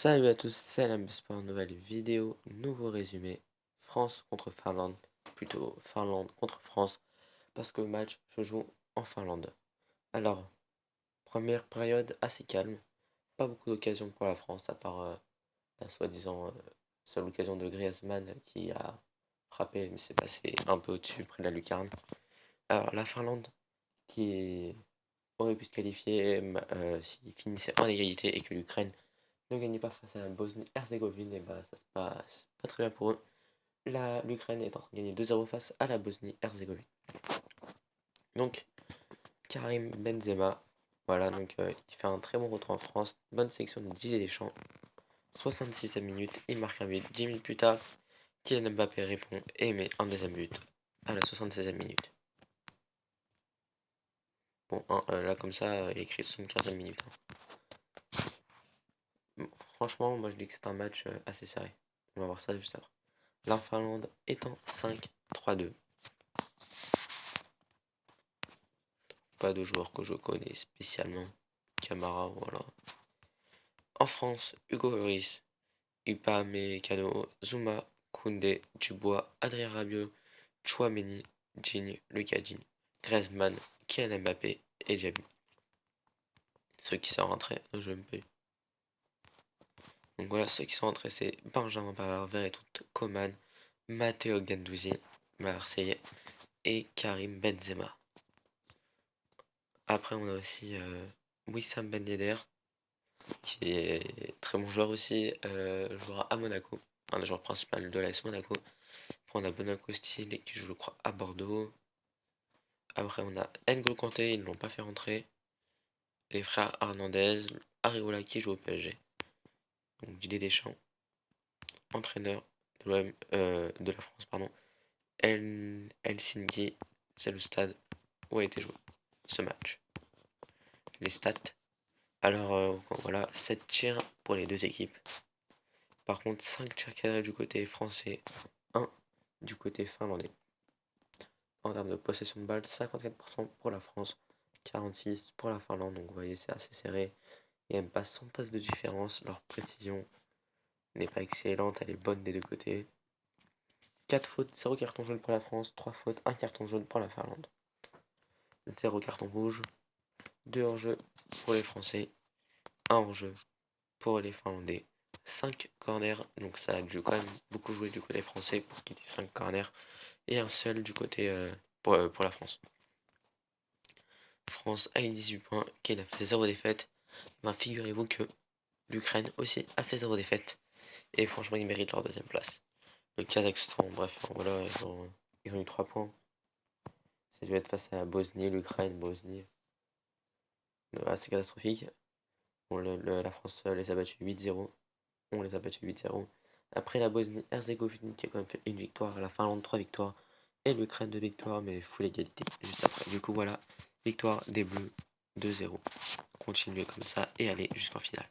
Salut à tous, c'est Lambus pour une nouvelle vidéo, nouveau résumé, France contre Finlande, plutôt Finlande contre France, parce que le match se joue en Finlande. Alors, première période assez calme, pas beaucoup d'occasions pour la France, à part la soi-disant seule occasion de Griezmann qui a frappé, mais c'est passé un peu au-dessus, près de la lucarne. Alors, la Finlande, qui aurait pu se qualifier s'il finissait en égalité et que l'Ukraine ne gagnait pas face à la Bosnie-Herzégovine, et bah ça se passe pas très bien pour eux. L'Ukraine est en train de gagner 2-0 face à la Bosnie-Herzégovine. Donc, Karim Benzema, voilà, donc il fait un très bon retour en France, bonne sélection de Didier Deschamps. 66e minute, il marque un but. 10 minutes plus tard, Kylian Mbappé répond et met un deuxième but à la 76e minute. Bon, là comme ça, il écrit 75e minute. Bon, franchement, moi je dis que c'est un match assez serré. On va voir ça juste après. La Finlande étant 5-3-2. Pas de joueurs que je connais spécialement. Camara, voilà. En France, Hugo Lloris, Upamecano, Zuma, Koundé, Dubois, Adrien Rabiot, Chouameni, Digne, Lucas Digne, Griezmann, Kylian Mbappé et Diaby. Ceux qui sont rentrés ne jouent même plus. Donc voilà, ceux qui sont rentrés, c'est Benjamin Pavard, Verretou, Coman, Matteo Guendouzi, Marseillais, et Karim Benzema. Après, on a aussi Wissam Ben Yedder, qui est très bon joueur aussi, joueur à Monaco, un des joueurs principaux de l'AS Monaco. Après, on a Monaco Style, qui joue, je crois, à Bordeaux. Après, on a N'Golo Kanté, ils ne l'ont pas fait rentrer. Les frères Hernandez, Areola qui joue au PSG. Donc Didier Deschamps, entraîneur de la France, pardon. Helsinki, c'est le stade où a été joué ce match. Les stats. Alors voilà, 7 tirs pour les deux équipes. Par contre, 5 tirs cadrés du côté français, 1 du côté finlandais. En termes de possession de balle, 54% pour la France, 46% pour la Finlande. Donc vous voyez, c'est assez serré. Il n'y a même pas 100 passes de différence. Leur précision n'est pas excellente, elle est bonne des deux côtés. 4 fautes, 0 carton jaune pour la France, 3 fautes, 1 carton jaune pour la Finlande. 0 carton rouge, 2 hors-jeu pour les Français, 1 hors-jeu pour les Finlandais. 5 corners, donc ça a dû quand même beaucoup jouer du côté français pour qu'il y ait 5 corners, et un seul du côté pour la France. France a eu 18 points, qui a fait 0 défaite. Ben, figurez-vous que l'Ukraine aussi a fait 0 défaite, et franchement ils méritent leur deuxième place. Le Kazakhstan, bref, voilà, ils ont eu 3 points. Ça dû être face à la Bosnie, l'Ukraine, Bosnie. Assez catastrophique. Bon, la France les a battus 8-0. On les a battus 8-0. Après la Bosnie-Herzégovine qui a quand même fait une victoire, la Finlande 3 victoires et l'Ukraine 2 victoires, mais full égalité juste après. Du coup, voilà, victoire des Bleus 2-0. Continuez comme ça et allez jusqu'en finale.